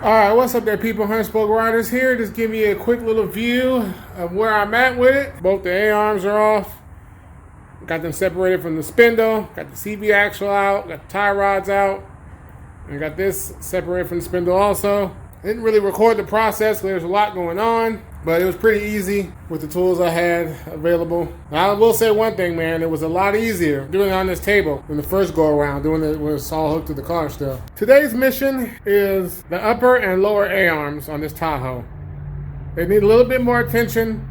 Alright, what's up there, people? Huntspoke Riders here. Just give you a quick little view of where I'm at with it. Both the A-arms are off. Got them separated from the spindle. Got the CV axle out. Got the tie rods out. And got this separated from the spindle also. I didn't really record the process because there's a lot going on. But it was pretty easy with the tools I had available. Now, I will say one thing, man. It was a lot easier doing it on this table than the first go around, doing it when it's all hooked to the car still. Today's mission is the upper and lower A-arms on this Tahoe. They need a little bit more attention.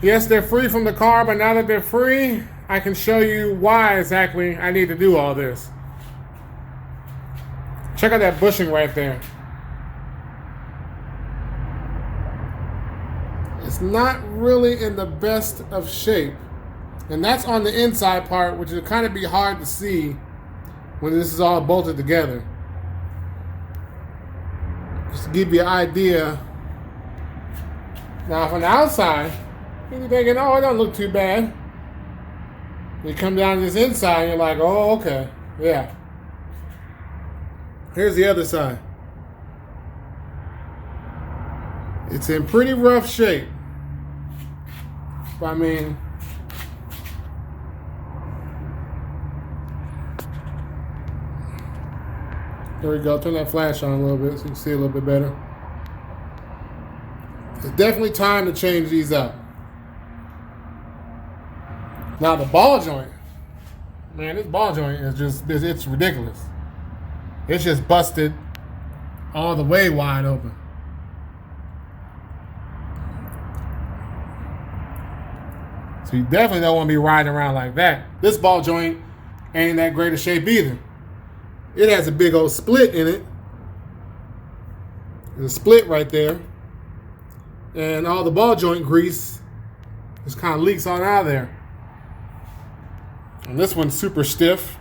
Yes, they're free from the car, but now that they're free, I can show you why exactly I need to do all this. Check out that bushing right there. It's not really in the best of shape. And that's on the inside part, which will kind of be hard to see when this is all bolted together. Just to give you an idea. Now from the outside, you're thinking, oh, it don't look too bad. You come down to this inside, and you're like, oh, okay, yeah. Here's the other side. It's in pretty rough shape. I mean, there we go. Turn that flash on a little bit so you can see a little bit better. It's definitely time to change these up. Now the ball joint, man, this ball joint is it's ridiculous. It's just busted all the way wide open. So you definitely don't want to be riding around like that. This ball joint ain't in that great a shape either. It has a big old split in it. There's a split right there. And all the ball joint grease just kind of leaks on out of there. And this one's super stiff.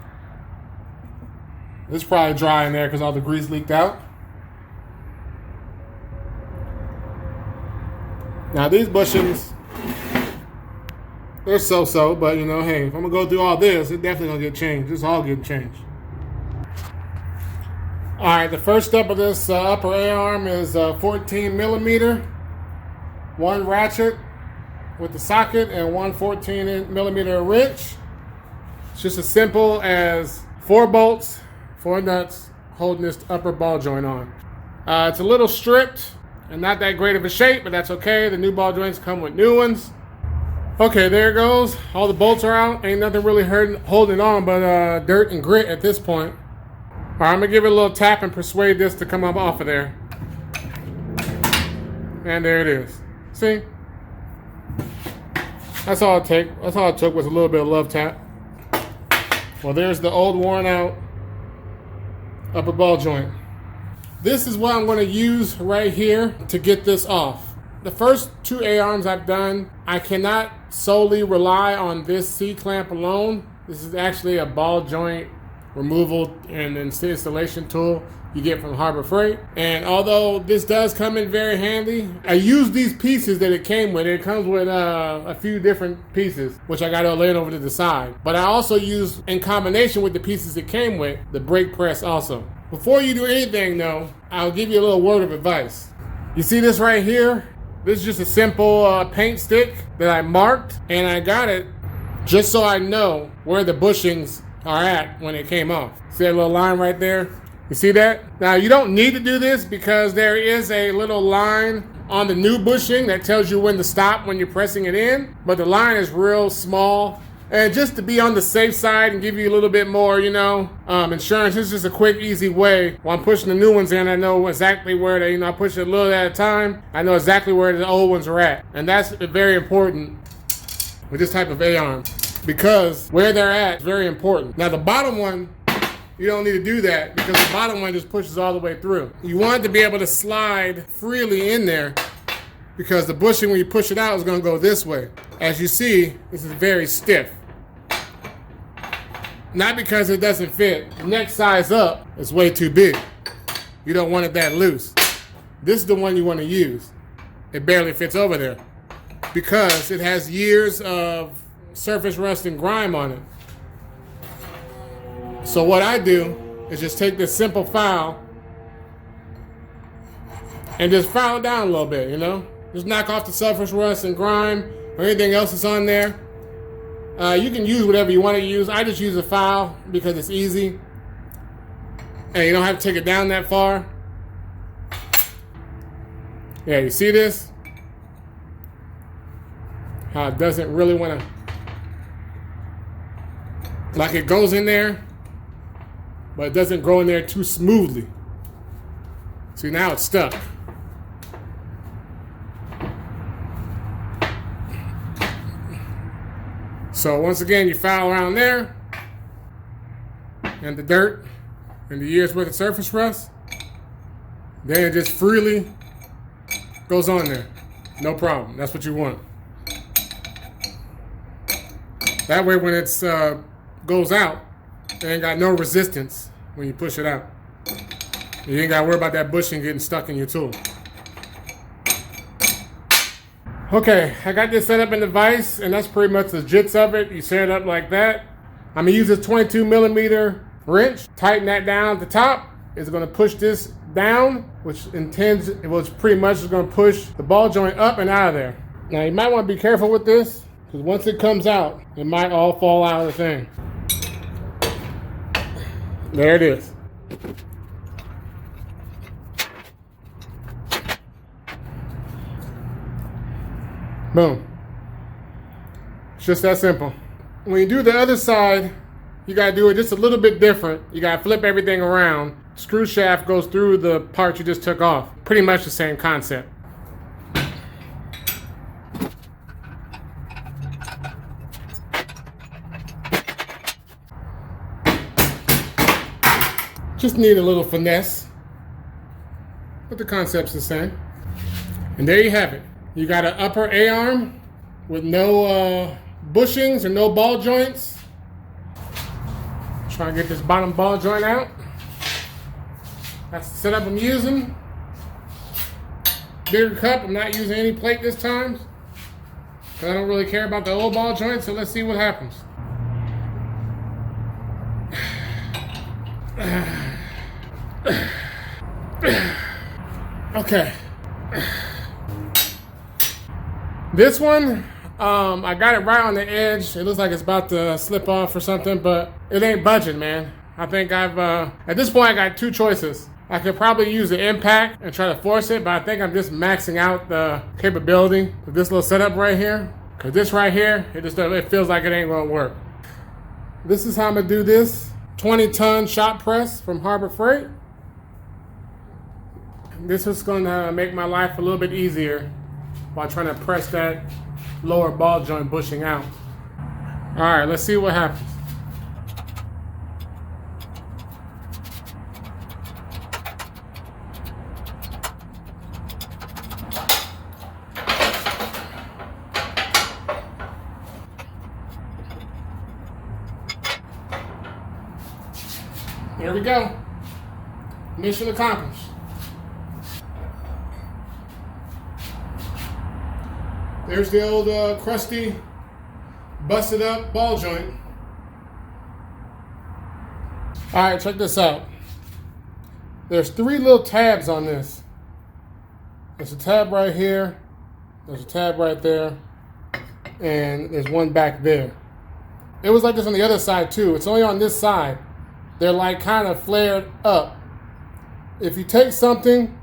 It's probably dry in there because all the grease leaked out. Now these bushings, they're so-so, but you know, hey, if I'm gonna go through all this, it's definitely gonna get changed. It's all getting changed. All right, the first step of this upper A-arm is 14 millimeter, one ratchet with the socket and one 14 millimeter wrench. It's just as simple as 4 bolts, 4 nuts holding this upper ball joint on. It's a little stripped and not that great of a shape, but that's okay. The new ball joints come with new ones. Okay, there it goes. All the bolts are out. Ain't nothing really holding on but dirt and grit at this point. All right, I'm gonna give it a little tap and persuade this to come up off of there. And there it is. See? That's all it took. That's all it took was a little bit of love tap. Well, there's the old worn out upper ball joint. This is what I'm gonna use right here to get this off. The first 2 A-arms I've done, I cannot solely rely on this C-clamp alone. This is actually a ball joint removal and installation tool you get from Harbor Freight. And although this does come in very handy, I use these pieces that it came with. It comes with a few different pieces, which I got to lay over to the side. But I also use, in combination with the pieces it came with, the brake press also. Before you do anything though, I'll give you a little word of advice. You see this right here? This is just a simple paint stick that I marked, and I got it just so I know where the bushings are at when it came off. See that little line right there? You see that? Now you don't need to do this because there is a little line on the new bushing that tells you when to stop when you're pressing it in, but the line is real small. And just to be on the safe side and give you a little bit more, you know, insurance, this is just a quick, easy way. While I'm pushing the new ones in, I know exactly where they, I push it a little at a time. I know exactly where the old ones are at. And that's very important with this type of A-arm because where they're at is very important. Now the bottom one, you don't need to do that because the bottom one just pushes all the way through. You want it to be able to slide freely in there because the bushing, when you push it out, is going to go this way. As you see, this is very stiff. Not because it doesn't fit. The next size up is way too big. You don't want it that loose. This is the one you want to use. It barely fits over there because it has years of surface rust and grime on it. So what I do is just take this simple file and just file it down a little bit, you know? Just knock off the surface rust and grime or anything else that's on there. You can use whatever you want to use. I just use a file because it's easy. And you don't have to take it down that far. Yeah, you see this? How it doesn't really want to... Like it goes in there, but it doesn't go in there too smoothly. See, now it's stuck. So once again, you file around there, and the dirt, and the year's worth of surface rust, then it just freely goes on there. No problem. That's what you want. That way when it goes out, it ain't got no resistance when you push it out. You ain't got to worry about that bushing getting stuck in your tool. Okay, I got this set up in the vise, and that's pretty much the gist of it. You set it up like that. I'm going to use this 22 millimeter wrench. Tighten that down at the top. It's going to push this down, which pretty much is going to push the ball joint up and out of there. Now, you might want to be careful with this, because once it comes out, it might all fall out of the thing. There it is. Boom. It's just that simple. When you do the other side, you gotta do it just a little bit different. You gotta flip everything around. Screw shaft goes through the part you just took off. Pretty much the same concept. Just need a little finesse, but the concept's the same. And there you have it. You got an upper A-arm with no bushings or no ball joints. Try to get this bottom ball joint out. That's the setup I'm using. Bigger cup, I'm not using any plate this time, because I don't really care about the old ball joint, so let's see what happens. Okay. This one, I got it right on the edge. It looks like it's about to slip off or something, but it ain't budging, man. I think at this point, I got two choices. I could probably use the impact and try to force it, but I think I'm just maxing out the capability of this little setup right here. Because this right here, it feels like it ain't gonna work. This is how I'm gonna do this. 20-ton shop press from Harbor Freight. This is gonna make my life a little bit easier while trying to press that lower ball joint bushing out. All right, let's see what happens. There we go. Mission accomplished. There's the old crusty, busted up ball joint. All right, check this out. There's 3 little tabs on this. There's a tab right here, there's a tab right there, and there's one back there. It was like this on the other side too. It's only on this side. They're like kind of flared up. If you take something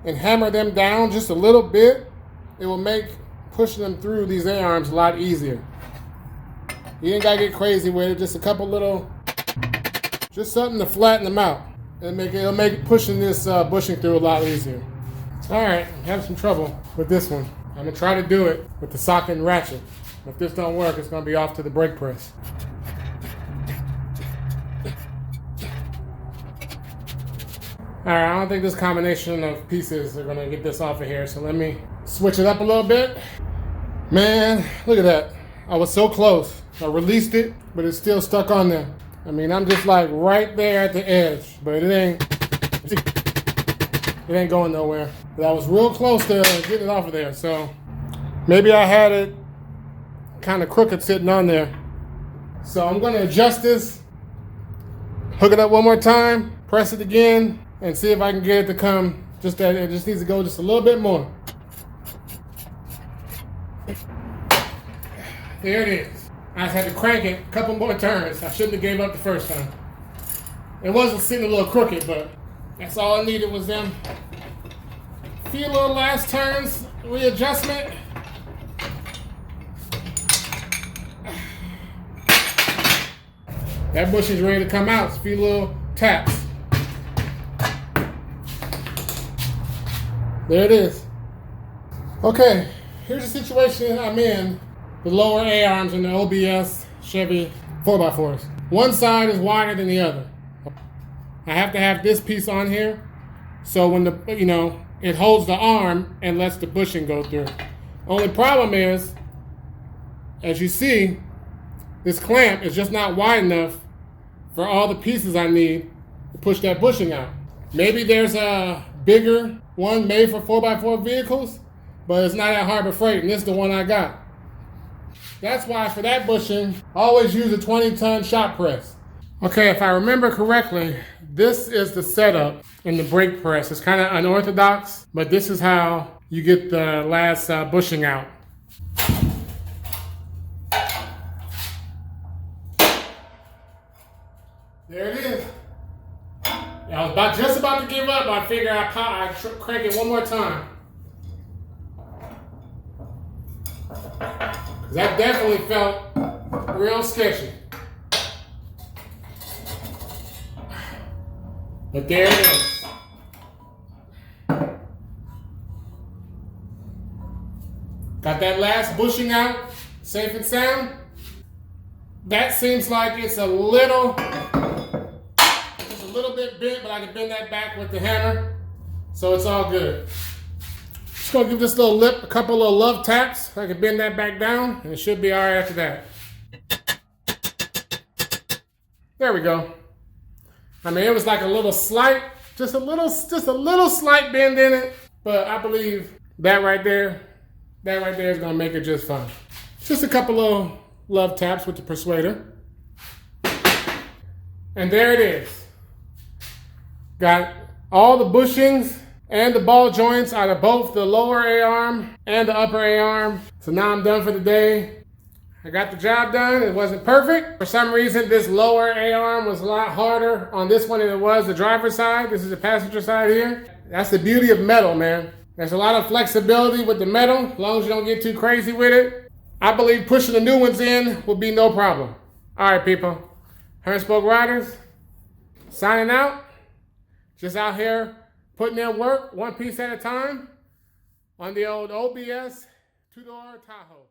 and hammer them down just a little bit, it will make pushing them through these A-arms a lot easier. You ain't gotta get crazy with it. Just a couple little, just something to flatten them out. It'll make pushing this bushing through a lot easier. All right, I'm having some trouble with this one. I'm gonna try to do it with the socket and ratchet. If this don't work, it's gonna be off to the brake press. All right, I don't think this combination of pieces are gonna get this off of here, so let me switch it up a little bit. Man, look at that. I was so close. I released it, but it's still stuck on there. I mean, I'm just like right there at the edge, but it ain't going nowhere. But I was real close to getting it off of there, so maybe I had it kind of crooked sitting on there. So I'm gonna adjust this, hook it up one more time, press it again, and see if I can get it to come Just that it just needs to go just a little bit more. There it is. I just had to crank it a couple more turns. I shouldn't have gave up the first time. It wasn't sitting a little crooked, but that's all I needed was them few little last turns, readjustment. That bushing's ready to come out. It's a few little taps. There it is. Okay, here's the situation I'm in. The lower A-arms in the OBS Chevy 4x4s. One side is wider than the other. I have to have this piece on here, so when it holds the arm and lets the bushing go through. Only problem is, as you see, this clamp is just not wide enough for all the pieces I need to push that bushing out. Maybe there's a bigger one made for 4x4 vehicles, but it's not at Harbor Freight, and this is the one I got. That's why for that bushing, I always use a 20-ton shop press. Okay, if I remember correctly, this is the setup in the brake press. It's kind of unorthodox, but this is how you get the last bushing out. There it is. I was just about to give up, but I figured I'd crank it one more time. Because that definitely felt real sketchy. But there it is. Got that last bushing out, safe and sound. That seems like it's a little bit bent, but I can bend that back with the hammer. So it's all good. Just gonna give this little lip a couple little love taps. So I can bend that back down, and it should be all right after that. There we go. I mean, it was like a little slight, just a little slight bend in it, but I believe that right there is gonna make it just fine. Just a couple little love taps with the persuader. And there it is. Got all the bushings and the ball joints out of both the lower A-arm and the upper A-arm. So now I'm done for the day. I got the job done. It wasn't perfect. For some reason, this lower A-arm was a lot harder on this one than it was the driver's side. This is the passenger side here. That's the beauty of metal, man. There's a lot of flexibility with the metal, as long as you don't get too crazy with it. I believe pushing the new ones in will be no problem. All right, people. Hernspoke Riders, signing out. Just out here putting in work, one piece at a time, on the old OBS two-door Tahoe.